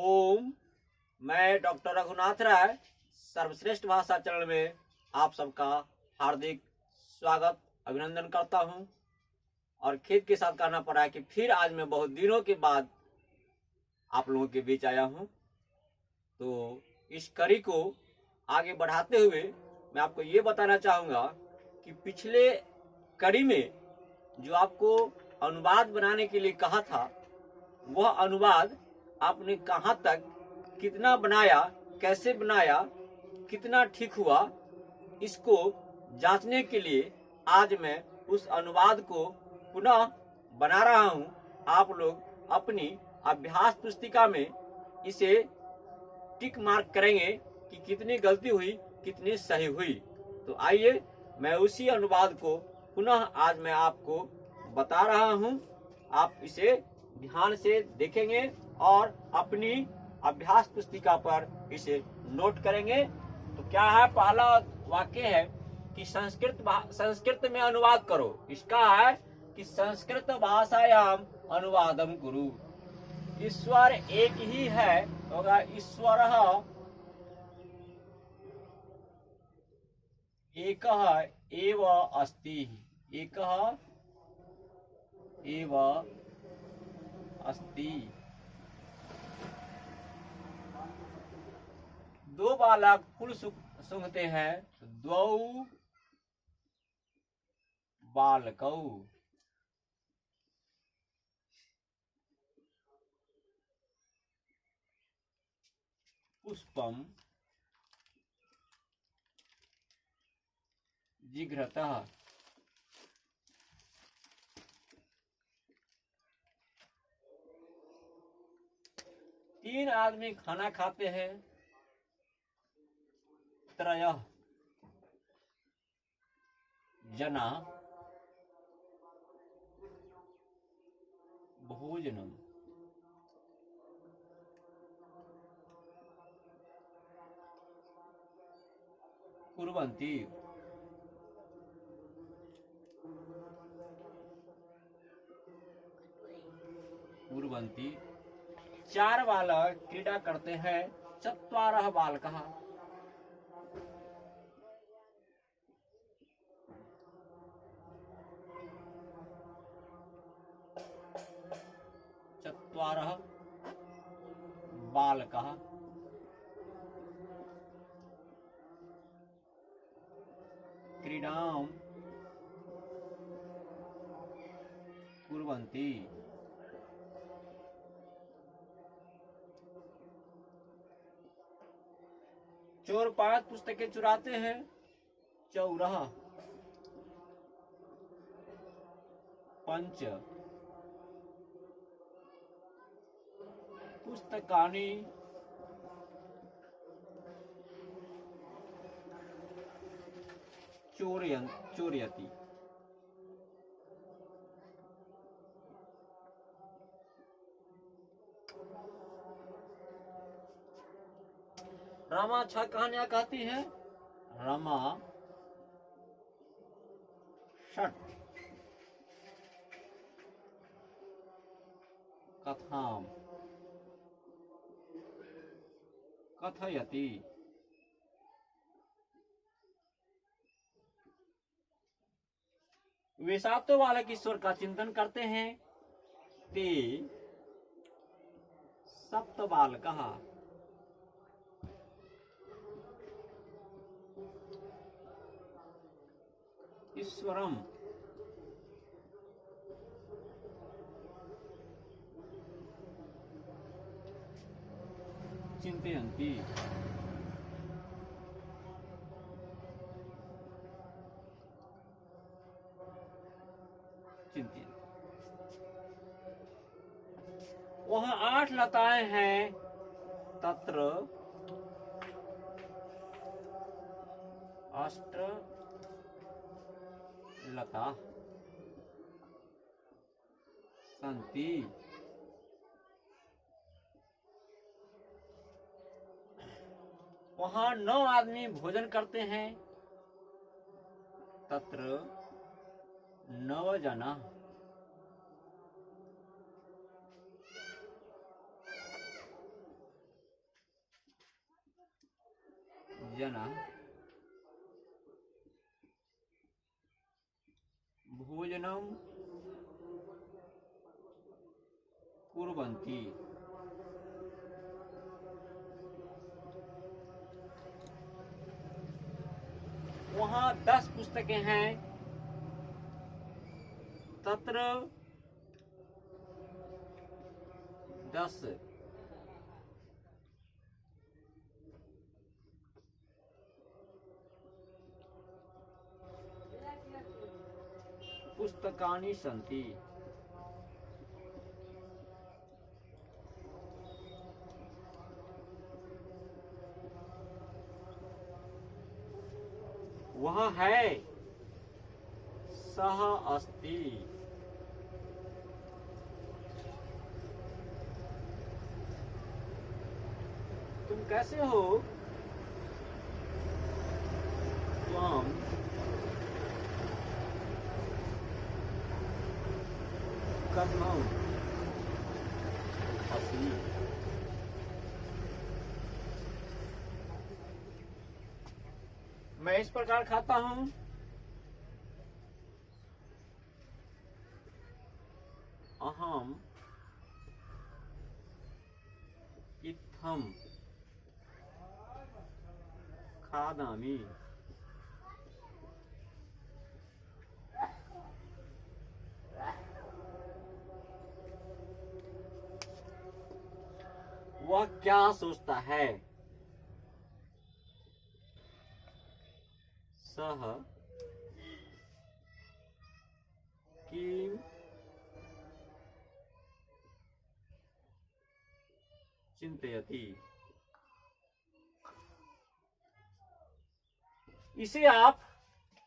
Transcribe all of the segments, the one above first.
ओम। मैं डॉक्टर रघुनाथ राय सर्वश्रेष्ठ भाषा चैनल में आप सबका हार्दिक स्वागत अभिनंदन करता हूं। और खेद के साथ कहना पड़ा है कि फिर आज मैं बहुत दिनों के बाद आप लोगों के बीच आया हूं। तो इस कड़ी को आगे बढ़ाते हुए मैं आपको ये बताना चाहूँगा कि पिछले कड़ी में जो आपको अनुवाद बनाने के लिए कहा था, वह अनुवाद आपने कहाँ तक कितना बनाया, कैसे बनाया, कितना ठीक हुआ, इसको जांचने के लिए आज मैं उस अनुवाद को पुनः बना रहा हूं। आप लोग अपनी अभ्यास पुस्तिका में इसे टिक मार्क करेंगे कि कितनी गलती हुई, कितनी सही हुई। तो आइए मैं उसी अनुवाद को पुनः आज मैं आपको बता रहा हूं। आप इसे ध्यान से देखेंगे और अपनी अभ्यास पुस्तिका पर इसे नोट करेंगे। तो क्या है, पहला वाक्य है कि संस्कृत में अनुवाद करो। इसका है कि संस्कृत भाषायाम अनुवादम कुरु। ईश्वर एक ही है, होगा ईश्वरः एकः एव अस्ति। एकः एव अस्ति। दो बालक फूल सूंघते हैं, द्वौ बालकौ। पुष्पम जिघ्रतः। तीन आदमी खाना खाते हैं, त्रयः जना भोजनम। कुर्वन्ति। कुर्वन्ति। चार बालक क्रीड़ा करते हैं, चत्वारः बालकः। चत्वारः बालकः। क्रीडां कुर्वन्ति। चोर 5 पुस्तकें चुराते हैं, चौरः पंच पुस्तकानि चोरयति। रमा 6 कहानियां कहती है, रमा षट कथाम कथयति। वे सातों बालक ईश्वर का चिंतन करते हैं, ते सप्त बालकः ईश्वरम चिंतयन्ति। वहां 8 लताएं हैं, तत्र अष्ट लता सन्ति। वहां 9 आदमी भोजन करते हैं, तत्र 9 जना भोजन भोजनम कुर्वन्ति। वहां 10 पुस्तकें हैं। तत्र 10 पुस्तकानि सन्ति। वह है सह अस्ति। तुम कैसे हो? त्वं कथम असि। मैं इस प्रकार खाता हूं। अहम इत्थम खादामि। वह क्या सोचता है? सह किम चिंतयति। इसे आप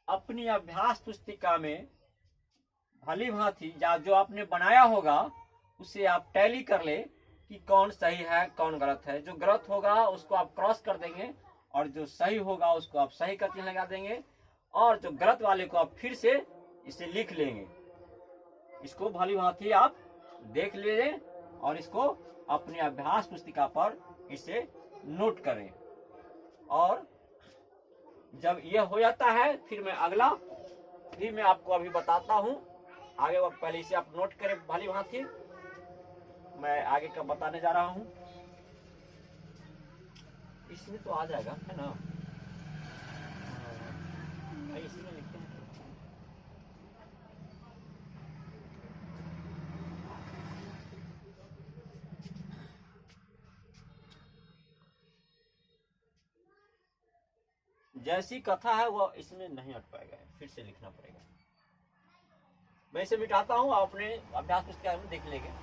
अपनी अभ्यास पुस्तिका में भली भांति जो आपने बनाया होगा उसे आप टैली कर ले कि कौन सही है कौन गलत है। जो गलत होगा उसको आप क्रॉस कर देंगे और जो सही होगा उसको आप सही का चिन्ह लगा देंगे और जो गलत वाले को आप फिर से इसे लिख लेंगे। इसको भली भांति आप देख लीजिए और इसको अपनी अभ्यास पुस्तिका पर इसे नोट करें। और जब यह हो जाता है फिर मैं अगला भी मैं आपको अभी बताता हूं। आगे वक्त पहले इसे आप नोट करें भली भांति। मैं आगे का बताने जा रहा हूं। इसमें तो आ जाएगा है ना। इसमें लिखते हैं। जैसी कथा है वो इसमें नहीं अट पाएगा, फिर से लिखना पड़ेगा। मैं इसे मिटाता हूं, आप अपने अभ्यास पुस्तिका में देख लेंगे।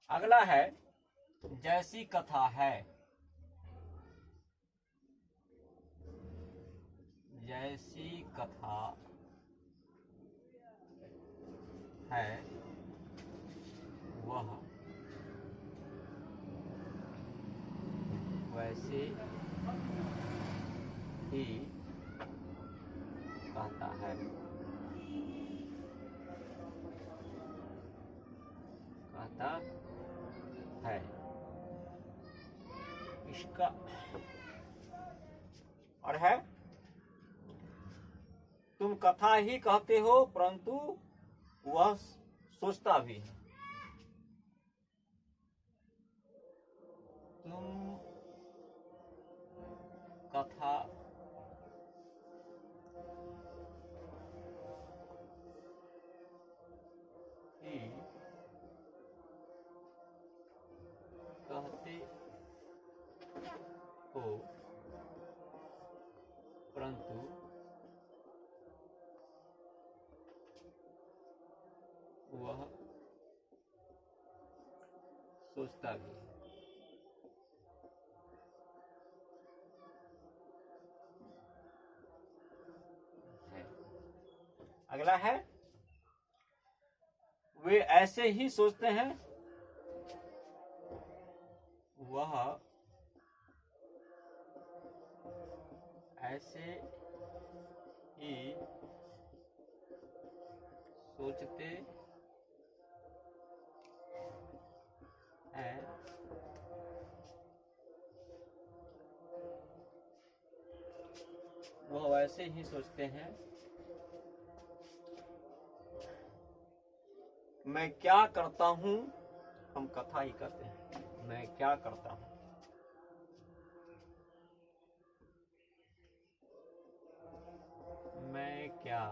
अगला है जैसी कथा है। जैसी कथा है वह वैसे ही कहता है। कहता है। इसका और है तुम कथा ही कहते हो परंतु वह सोचता भी है। तुम कथा ही कहते हो परंतु वह सोचता भी है। अगला है, वे ऐसे ही सोचते हैं, वह ऐसे ही सोचते हैं, वह वैसे ही सोचते हैं। मैं क्या करता हूँ, हम कथा ही कहते हैं। मैं क्या करता हूँ, मैं क्या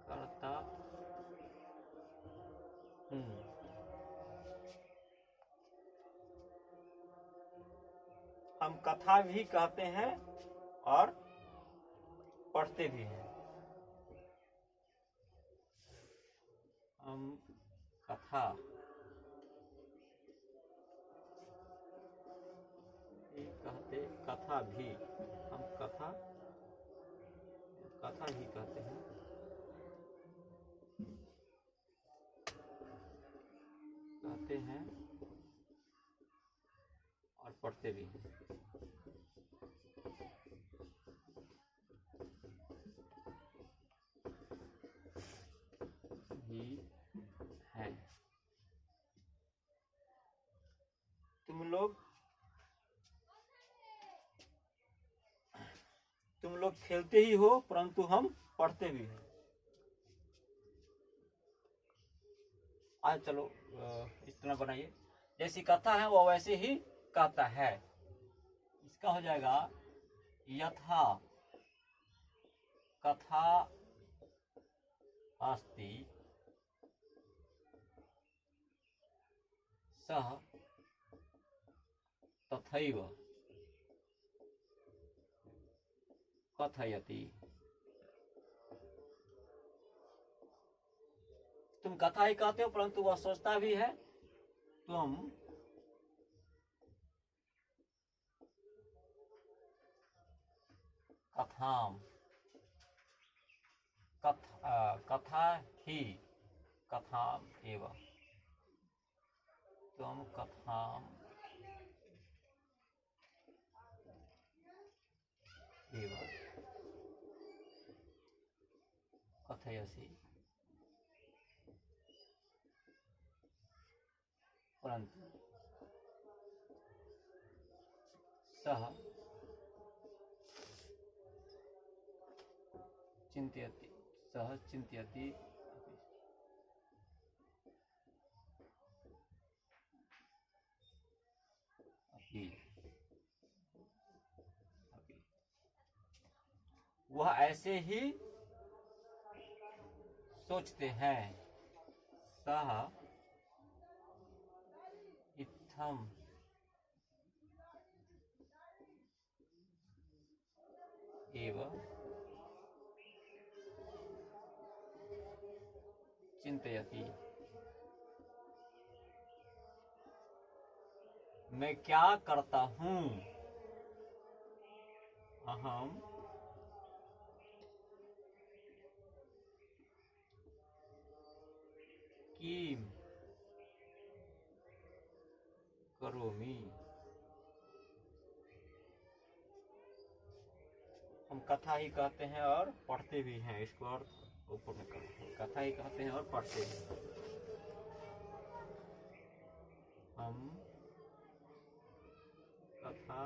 करता हूँ। हम कथा भी कहते हैं और पढ़ते भी हैं। हम कथा भी कहते, कथा भी, हम कथा भी कहते हैं, कहते हैं और पढ़ते भी हैं। भी हैं। तुम लोग खेलते ही हो परंतु हम पढ़ते भी हैं। आज चलो इस तरह बनाइए, जैसी कथा है वो वैसे ही कहता है। इसका हो जाएगा यथा कथा अस्ति सह तथैव कथयति। तुम कथा ही कहते हो परंतु वह सोचता भी है। तुम कथाम, कथा ही, कथाम एव, तुम कथाम एव कथयसि परंतु सह चिंतयति, सह चिंतयति अपि। वह ऐसे ही सोचते हैं। सह इत्थम एव चिंतयति। मैं क्या करता हूँ, अहम किम करोमि। हम कथा ही कहते हैं और पढ़ते भी हैं। इसको और ऊपर में कथा ही कहते हैं और पढ़ते भी हैं। हम कथा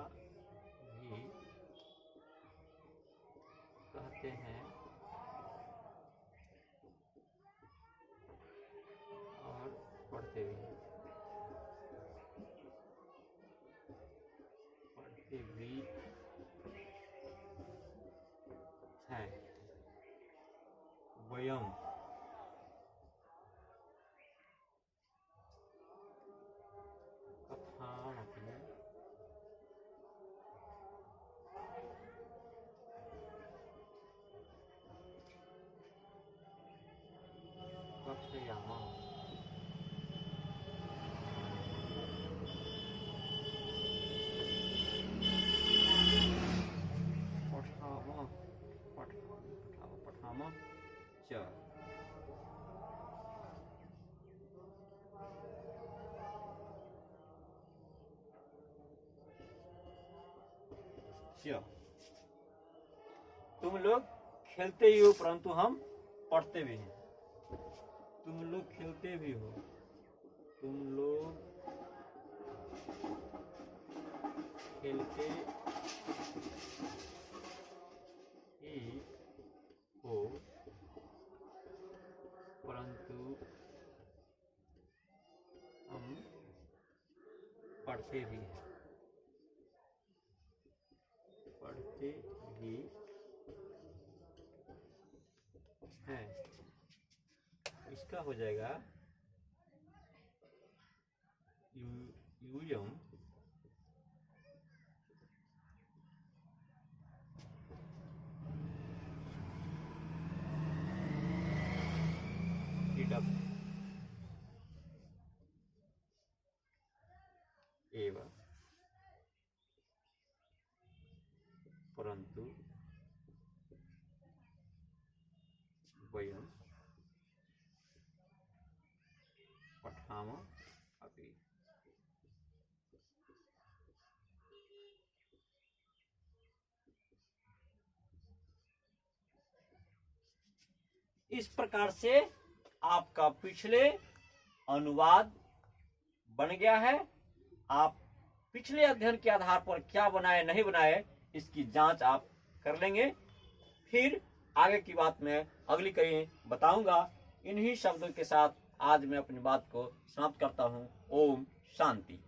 वयम कथामपि कथयामः। पठामः च। तुम लोग खेलते ही हो परंतु हम पढ़ते भी हैं। तुम लोग खेलते भी हो, तुम लोग खेलते ही हो परंतु हम पढ़ते भी हैं। पढ़ते भी हैं। इसका हो जाएगा यूयम इडम एव परंतु वयम पठामः अपि। इस प्रकार से आपका पिछले अनुवाद बन गया है। आप पिछले अध्ययन के आधार पर क्या बनाए नहीं बनाए इसकी जांच आप कर लेंगे। फिर आगे की बात मैं अगली कड़ी बताऊंगा। इन्हीं शब्दों के साथ आज मैं अपनी बात को समाप्त करता हूं। ओम शांति।